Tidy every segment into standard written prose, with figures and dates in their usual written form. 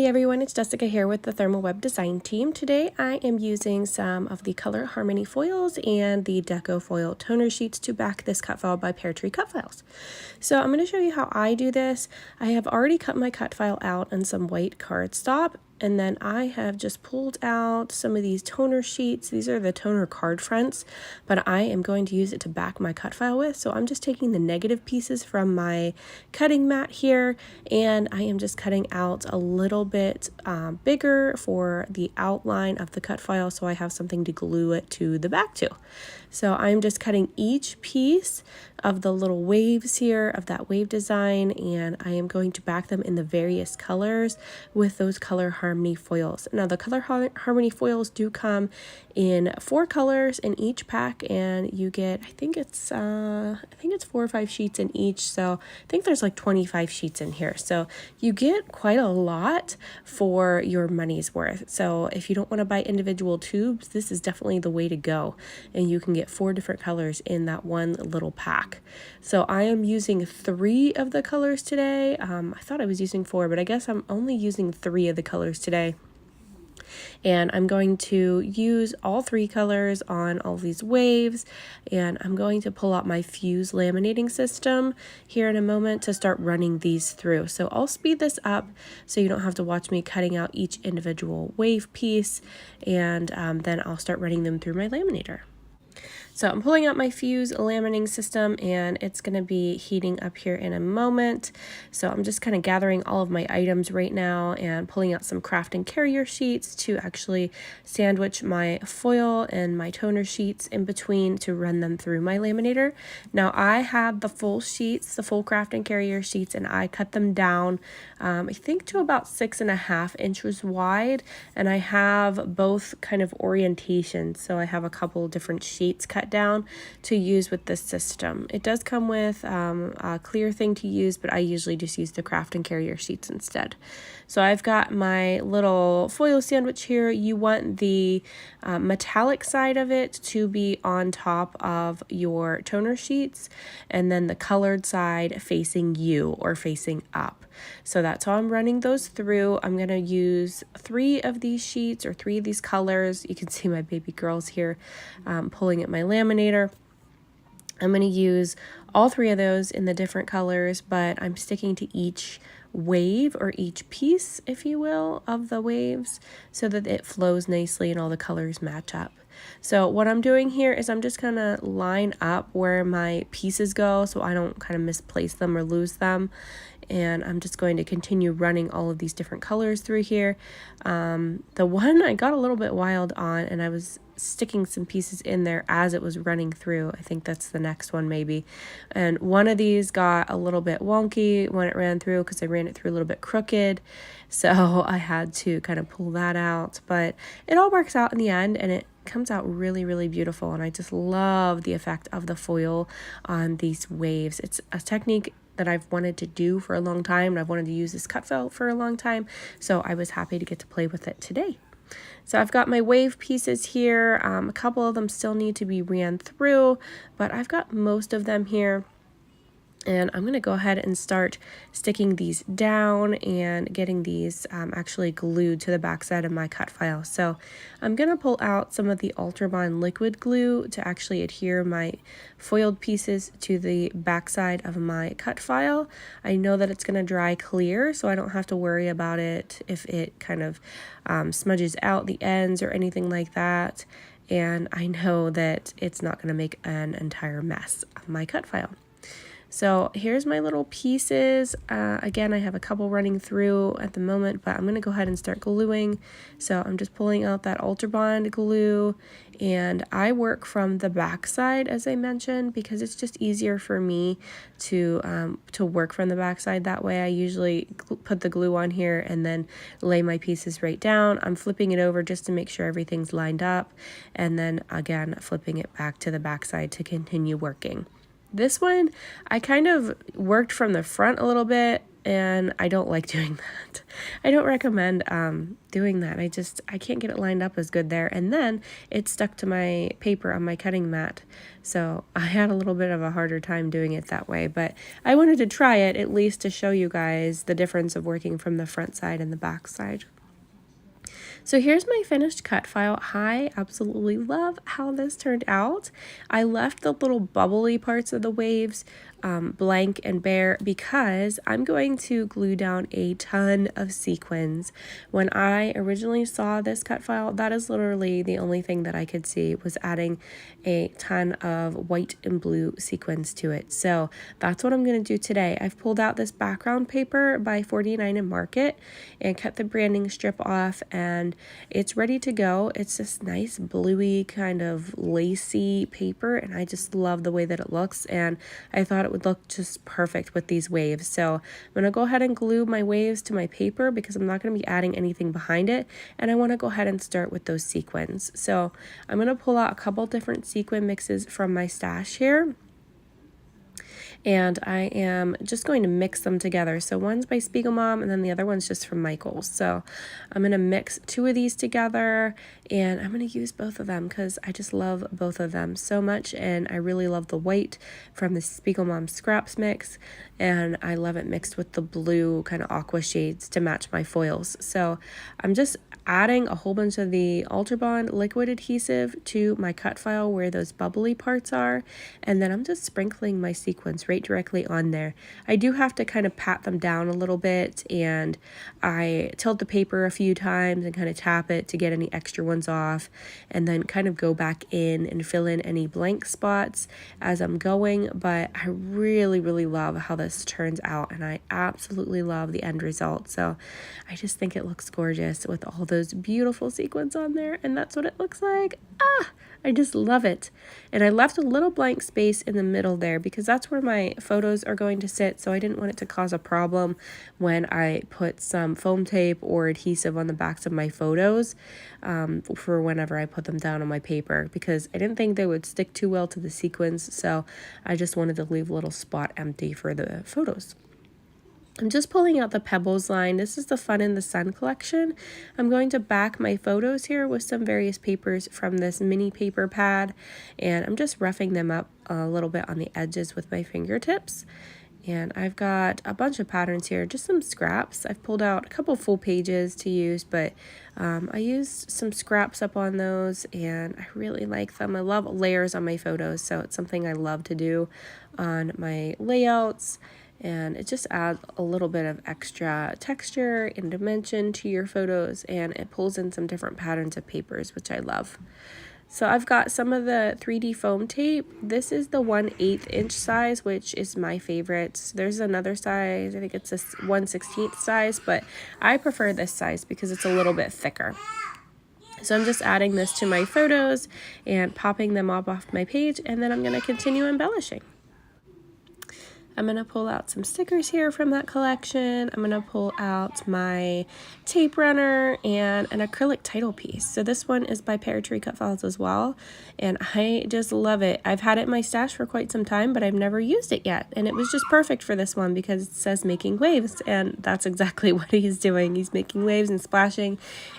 Hey everyone, it's Jessica here with the Thermal Web Design Team. Today I am using some of the Color Harmony foils and the Deco Foil toner sheets to back this cut file by Peartree Cutfiles. So I'm going to show you how I do this. I have already cut my cut file out on some white cardstock, and then I have just pulled out some of these toner sheets. These are the toner card fronts, but I am going to use it to back my cut file with. So I'm just taking the negative pieces from my cutting mat here, and I am just cutting out a little bit bigger for the outline of the cut file so I have something to glue it to the back to. So I'm just cutting each piece of the little waves here of that wave design, and I am going to back them in the various colors with those Color Harmony foils. Now the Color Harmony foils do come in 4 colors in each pack, and you get I think it's 4 or 5 sheets in each, so I think there's like 25 sheets in here, so you get quite a lot for your money's worth. So if you don't want to buy individual tubes, this is definitely the way to go, and you can get 4 different colors in that one little pack. So I am using 3 of the colors today. I thought I was using 4, but I guess I'm only using 3 of the colors today. And I'm going to use all 3 colors on all these waves, and I'm going to pull out my fuse laminating system here in a moment to start running these through. So I'll speed this up so you don't have to watch me cutting out each individual wave piece, and then I'll start running them through my laminator. So I'm pulling out my fuse laminating system, and it's going to be heating up here in a moment. So I'm just kind of gathering all of my items right now and pulling out some craft and carrier sheets to actually sandwich my foil and my toner sheets in between to run them through my laminator. Now I have the full sheets, the full craft and carrier sheets, and I cut them down I think to about 6.5 inches wide, and I have both kind of orientations. So I have a couple different sheets cut down to use with this system. It does come with a clear thing to use, but I usually just use the craft and carrier sheets instead. So I've got my little foil sandwich here. You want the metallic side of it to be on top of your toner sheets, and then the colored side facing you or facing up. So that's how I'm running those through. I'm going to use 3 of these sheets or 3 of these colors. You can see my baby girls here pulling at my laminator. I'm going to use all 3 of those in the different colors, but I'm sticking to each wave or each piece, if you will, of the waves so that it flows nicely and all the colors match up. So what I'm doing here is I'm just going to line up where my pieces go so I don't kind of misplace them or lose them. And I'm just going to continue running all of these different colors through here. The one I got a little bit wild on, and I was sticking some pieces in there as it was running through. I think that's the next one maybe. And one of these got a little bit wonky when it ran through because I ran it through a little bit crooked. So I had to kind of pull that out. But it all works out in the end, and it comes out really, really beautiful. And I just love the effect of the foil on these waves. It's a technique that I've wanted to do for a long time, and I've wanted to use this cut file for a long time, so I was happy to get to play with it today. So I've got my wave pieces here. A couple of them still need to be ran through, but I've got most of them here. And I'm going to go ahead and start sticking these down and getting these actually glued to the backside of my cut file. So I'm going to pull out some of the Ultrabond liquid glue to actually adhere my foiled pieces to the backside of my cut file. I know that it's going to dry clear, so I don't have to worry about it if it kind of smudges out the ends or anything like that. And I know that it's not going to make an entire mess of my cut file. So here's my little pieces. Again, I have a couple running through at the moment, but I'm going to go ahead and start gluing. So I'm just pulling out that Ultrabond glue, and I work from the back side, as I mentioned, because it's just easier for me to work from the back side that way. I usually put the glue on here and then lay my pieces right down. I'm flipping it over just to make sure everything's lined up, and then again flipping it back to the back side to continue working. This one, I kind of worked from the front a little bit and I don't like doing that. I don't recommend doing that. I can't get it lined up as good there, and then it stuck to my paper on my cutting mat, so I had a little bit of a harder time doing it that way, but I wanted to try it at least to show you guys the difference of working from the front side and the back side. So here's my finished cut file. I absolutely love how this turned out. I left the little bubbly parts of the waves blank and bare because I'm going to glue down a ton of sequins. When I originally saw this cut file, that is literally the only thing that I could see was adding a ton of white and blue sequins to it. So that's what I'm going to do today. I've pulled out this background paper by 49 and Market and cut the branding strip off, and it's ready to go. It's this nice bluey kind of lacy paper, and I just love the way that it looks, and I thought it would look just perfect with these waves. So I'm going to go ahead and glue my waves to my paper because I'm not going to be adding anything behind it, and I want to go ahead and start with those sequins. So I'm going to pull out a couple different sequin mixes from my stash here, and I am just going to mix them together. So one's by Spiegelmom and then the other one's just from Michaels. So I'm going to mix two of these together, and I'm going to use both of them because I just love both of them so much, and I really love the white from the Spiegelmom Scraps mix, and I love it mixed with the blue kind of aqua shades to match my foils. So I'm just adding a whole bunch of the Ultrabond liquid adhesive to my cut file where those bubbly parts are, and then I'm just sprinkling my sequins right directly on there. I do have to kind of pat them down a little bit, and I tilt the paper a few times and kind of tap it to get any extra ones off, and then kind of go back in and fill in any blank spots as I'm going. But I really love how this turns out, and I absolutely love the end result. So I just think it looks gorgeous with all those beautiful sequins on there, and that's what it looks like. I just love it. And I left a little blank space in the middle there because that's where my photos are going to sit, so I didn't want it to cause a problem when I put some foam tape or adhesive on the backs of my photos for whenever I put them down on my paper, because I didn't think they would stick too well to the sequins, so I just wanted to leave a little spot empty for the photos. I'm just pulling out the Pebbles line. This is the Fun in the Sun collection. I'm going to back my photos here with some various papers from this mini paper pad, and I'm just roughing them up a little bit on the edges with my fingertips. And I've got a bunch of patterns here, just some scraps. I've pulled out a couple full pages to use, but I used some scraps up on those, and I really like them. I love layers on my photos, so it's something I love to do on my layouts. And it just adds a little bit of extra texture and dimension to your photos, and it pulls in some different patterns of papers, which I love. So I've got some of the 3D foam tape. This is the 1/8 inch size, which is my favorite. There's another size, I think it's a 1/16 size, but I prefer this size because it's a little bit thicker. So I'm just adding this to my photos and popping them up off my page, and then I'm going to continue embellishing. I'm going to pull out some stickers here from that collection. I'm going to pull out my tape runner and an acrylic title piece. So this one is by Peartree Cutfiles as well, and I just love it. I've had it in my stash for quite some time, but I've never used it yet, and it was just perfect for this one because it says making waves, and that's exactly what he's doing. He's making waves and splashing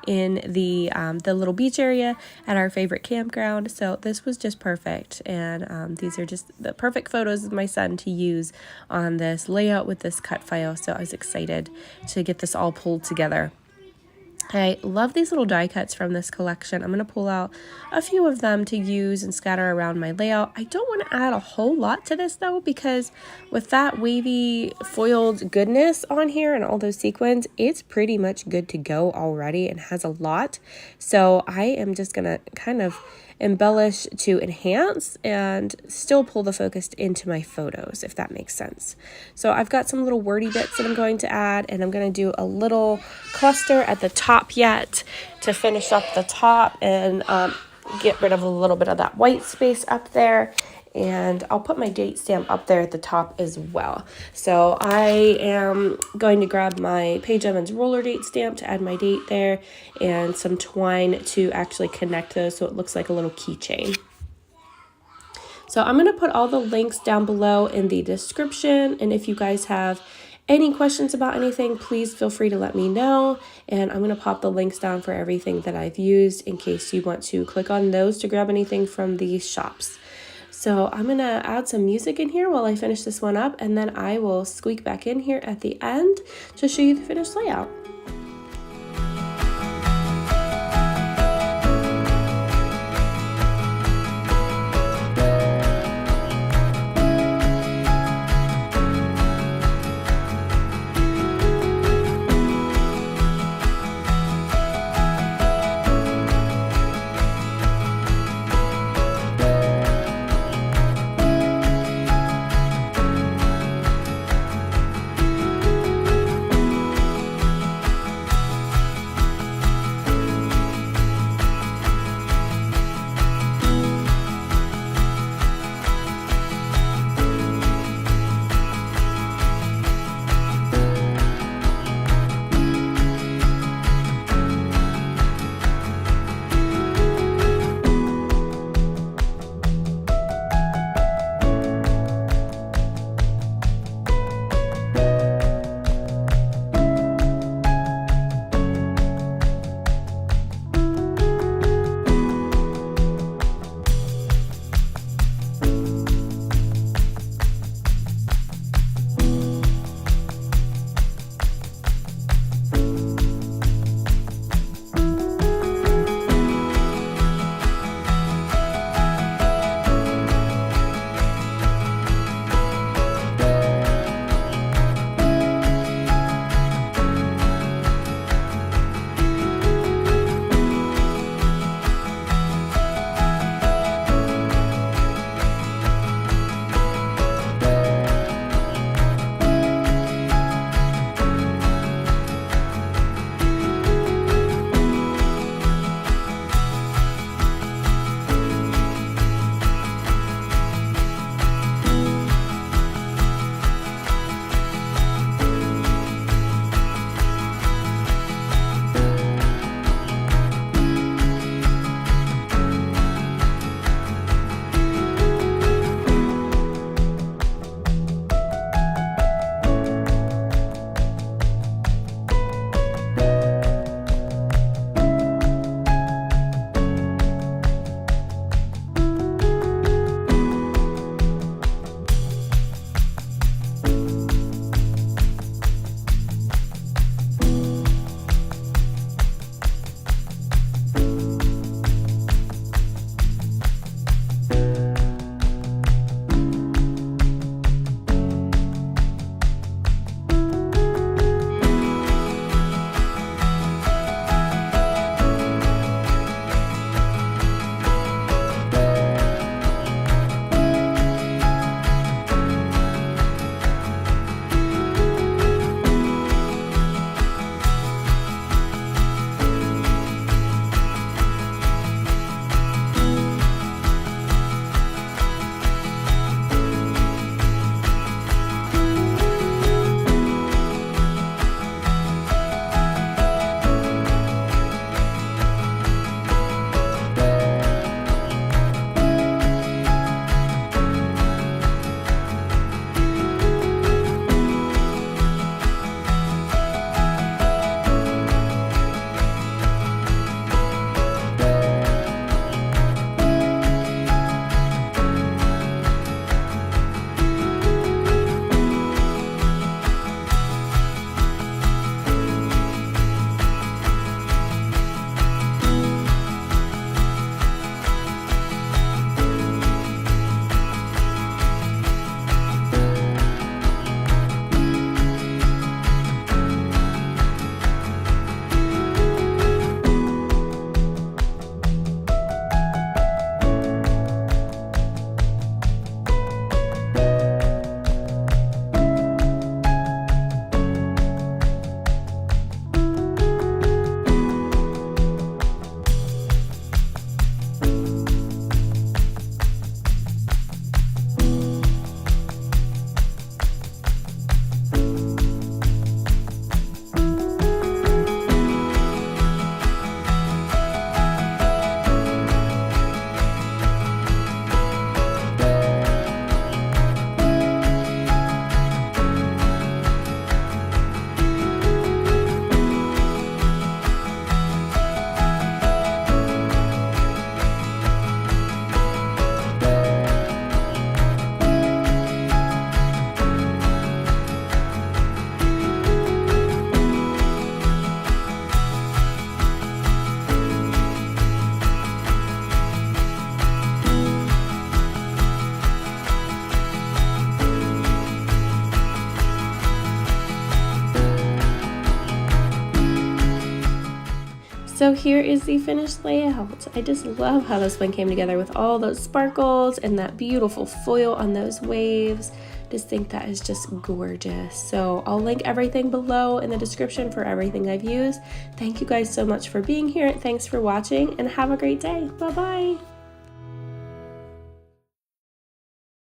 in the little beach area at our favorite campground. So this was just perfect, and these are just the perfect photos of my son to use on this layout with this cut file, so I was excited to get this all pulled together. I love these little die cuts from this collection. I'm going to pull out a few of them to use and scatter around my layout. I don't want to add a whole lot to this though, because with that wavy foiled goodness on here and all those sequins, it's pretty much good to go already and has a lot. So I am just going to kind of embellish to enhance and still pull the focus into my photos, if that makes sense. So I've got some little wordy bits that I'm going to add, and I'm going to do a little cluster at the top yet to finish up the top and get rid of a little bit of that white space up there. And I'll put my date stamp up there at the top as well. So I am going to grab my Paige Evans roller date stamp to add my date there, and some twine to actually connect those so it looks like a little keychain. So I'm going to put all the links down below in the description, and if you guys have Any questions about anything, please feel free to let me know, and I'm going to pop the links down for everything that I've used in case you want to click on those to grab anything from these shops. So I'm going to add some music in here while I finish this one up, and then I will squeak back in here at the end to show you the finished layout. So here is the finished layout. I just love how this one came together with all those sparkles and that beautiful foil on those waves. Just think that is just gorgeous. So I'll link everything below in the description for everything I've used. Thank you guys so much for being here. Thanks for watching and have a great day. Bye-bye.